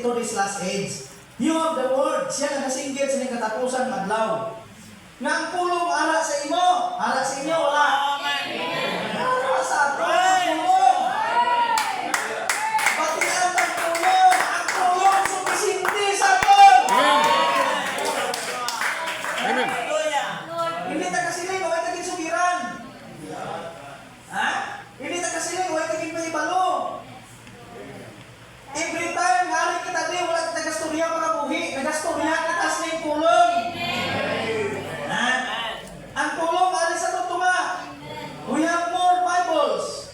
into this last age. You have the word, siya nagasinggit sa ning katapusan adlaw. Nga ang pulong ara sa inyo, wala. Ara sa ato, ang pulong. Pati ang pulong sumisindi sa ato. Amen. Hindi ta kasiling, huwag taging sugiran. Ha? Hindi ta kasiling, huwag taging mahibalo. Every time, hari kita di, wala kita gastorya pagkabuhi. Nagastorya kita sa yung pulong. Ha? Ang pulong, alis sa tutuma. We have more Bibles.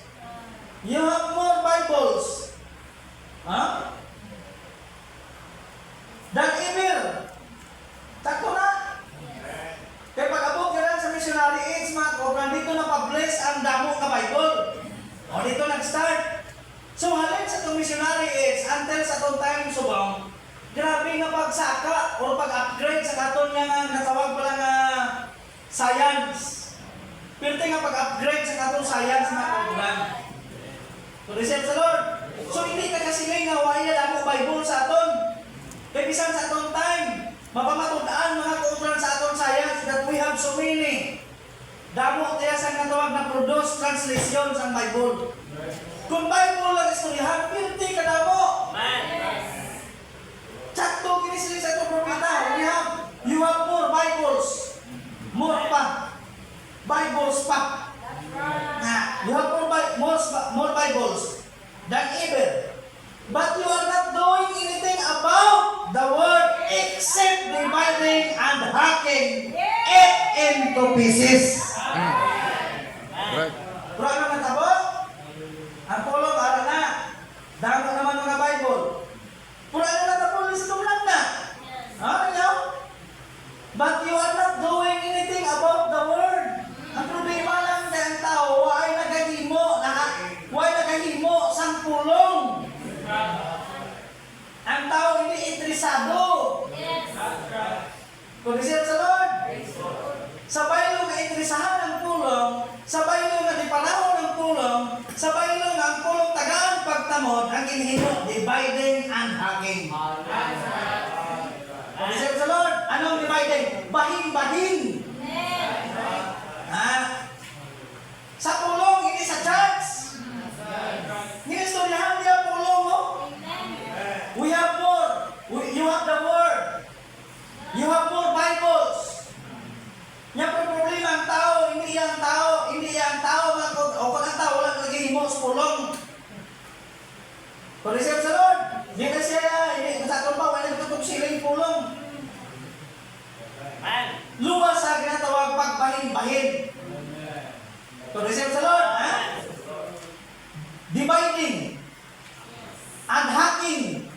You have more Bibles. Ha? Dan email. Sakto na. Kaya pag-abot ka lang sa missionary age, mga kobran, dito na-publish ang damo ka Bible. O dito nag-start. So halin sa itong missionary age, until sa itong time subang, grabe nga pagsaka o pag-upgrade sa katon nga natawag pala nga science. Pero nga pag-upgrade sa katon science mga kobran. So receive sa Lord. So hindi ka kasiling nga wala damo Bible sa aton. Kaya bisan sa atong time, mapamatundaan mga kobran sa atong science that we have so many. Damo kaya sa natawag na produce translation sa Bible. Kung Bible lang istoryahan, pinti ka damo. Sakto kinisili sa itong propeta. You have more Bibles. More pa. Bibles pa. You have more Bibles than ever. But you are not doing anything about the word except dividing and hacking it into pieces. Right. Pero ano nga tabo? Ang pulong, ara na. Damo naman mga Bible. Pero ano na tabo? Listom lang na. Ano nyo? But you are not doing anything about the word. Ang problema lang na ang tao, ay nagahimo sang pulong. Ang tao hindi interesado. Kung isip sa Lord, sa baylo nga interesahan ang pulong, sa baylo nga di panahon ang pulong, sa baylo nga ang pulong tagaan pagtamod, ang inhino, dividing and hacking. Kung isip sa Lord, anong dividing? Bahin-bahin. Ha? Sa pulong, hindi sa church. Hinistoryahan niya pulong, oh. We have more. You have the word. You have more Bibles. Yan po problema ang tao, hindi ang tao, o kung ang tao, walang naghihimo sa pulong. Kung receive sa Lord, hindi na siya, hindi sa atong pa, walang tutog siling pulong. Luwas sa ginatawag pagbahin-bahin. Kung receive sa Lord, ha? Dividing and hacking.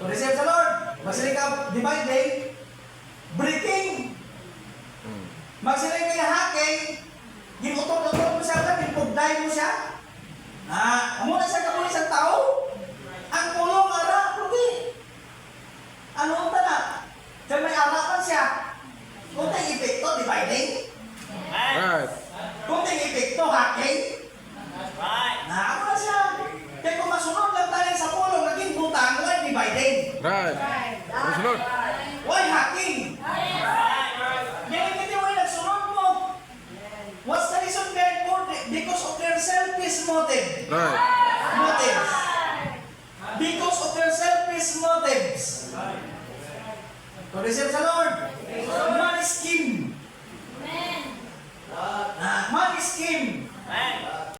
Kung receive sa Lord, magsiling ka dividing, breaking. Magsiling ka hacking, ginutot-utot mo siya, pinpugday mo siya. Amo na siya kamulis ang tao. Ang pulong ara, prugi. Ano ta na? Kaya may arapan siya. Kung tayo epekto, dividing. Right. Kung tayo epekto, hacking. Ako na siya. Kaya kung masunod lang tayo sa pulong, naging butang, why dividing? Right. Praise the Lord. Why hacking? Ngayon hindi why nagsunod mo. What's the reason behind for? Because of their selfish motive. Right. Motives. Because of their selfish motives. To receive sa Lord. Money scheme. Money scheme.